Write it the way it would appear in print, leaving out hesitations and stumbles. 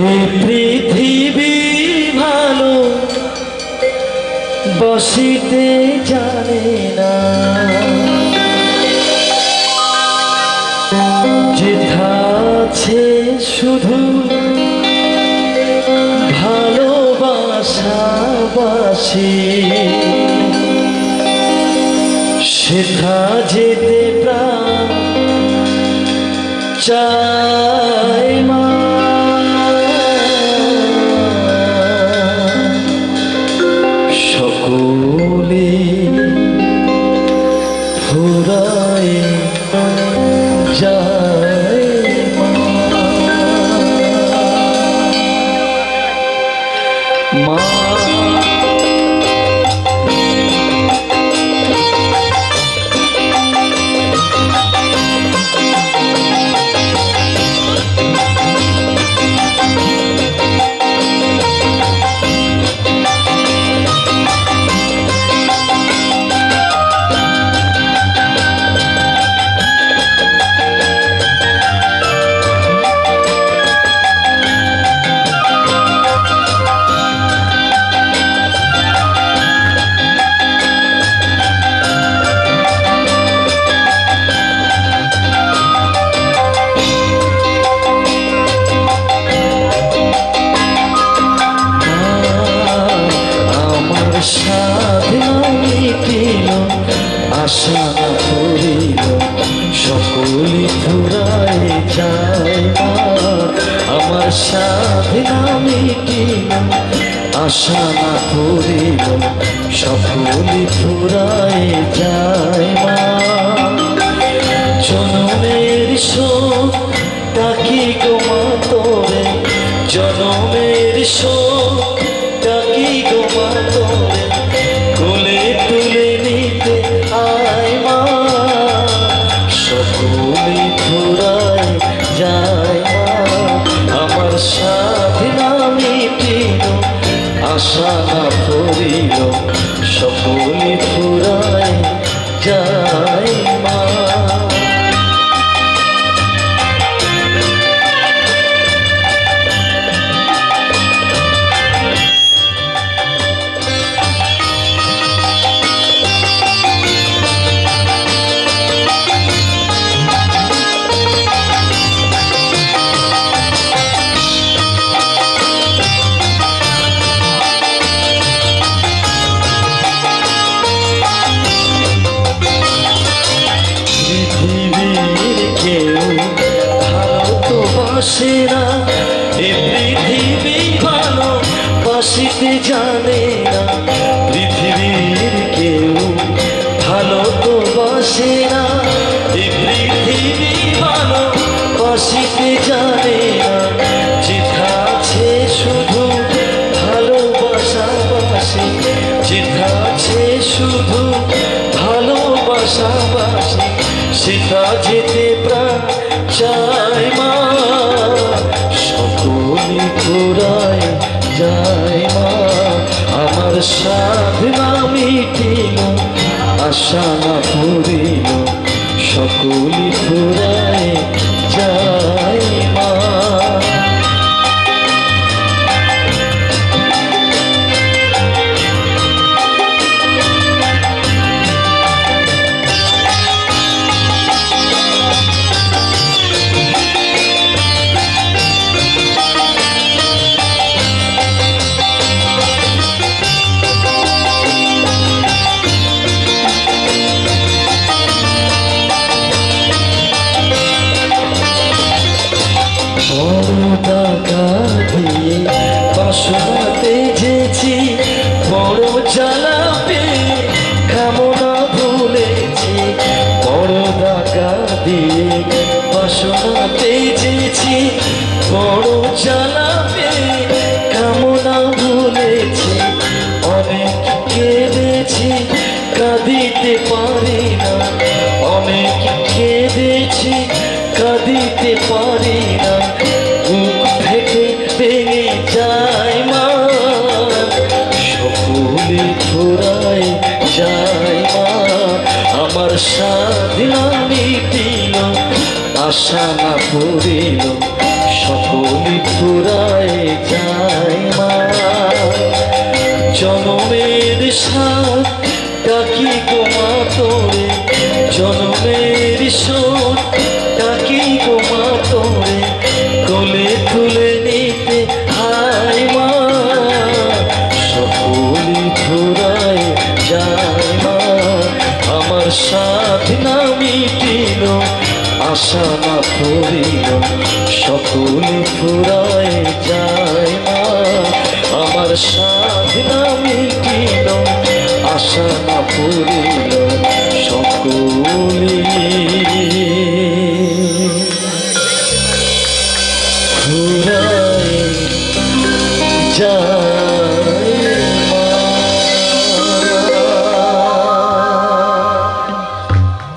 এই পৃথিবী ভালো বসিতে জানে না, যেথা আছে শুধু ভালোবাসাবাসি, সেথা যেতে প্রাণ চায় মা। সকলে ফুরায় যায় মা। আশা না করিল সকলে ফুরায় যায় মা। আমার সাধনা মিটিল আশা না করিল সকলে ফুরায় যায় মা। জনমের শোক ডাকি গো মা তোরে, জনমের শোক ডাকি গো মা তোরে, কোলে তুলে নিতে আয় মা। সকলে ফুরায় যায় মা। আমার সাধনা মিটিল আশা না করিল সকলে ফুরায় যায় মা। না এ পৃথিবী ভালো বাসিতে জানে না, পৃথিবীর কেউ ভালো তো বাসে না। এ পৃথিবী ভালো বাসিতে জানে না, যেথা আছে শুধু ভালোবাসাবাসি, যেথা আছে শুধু ভালোবাসাবাসি, সেথা যেতে প্রাণ চায় মা। সকলে ফুরায় যায় মা। আমার সাধনা মিটিল আশা না করিল সকলে ফুরায় যায় মা। টাকা দিয়ে বাসনা তেজেছি, বড় জ্বালা পেয়ে কামনা ভুলেছি। বড় টাকা দিয়ে বাসনা তেজেছি, বড় জ্বালা পেয়ে কামনা ভুলেছি। অনেক কেঁদেছি কাঁদিতে পারি না, অনেক কেঁদেছি কাঁদিতে পারি না। বুক থেকে ভেঙে যায় মা। সকলে ফুরায় যায় মা। আমার সাধনা মিটিল আশা না পড়িল সকলি ফুরায় যায় মা। জনমের সাথ ডাকি গোমা তোরে, জনমের শোক ডাকি গোমা তোরে, কোলে তুলে নিতে হায় মা। সকলি ফুরায় যায় মা, আমার সাধ না মিটিল, আশা না ফুরিল, সকলি ফুরায় যায় মা। আমার সাধ না মিটিল, আশা না ফুরিল, সকলি ফুরায় যায়।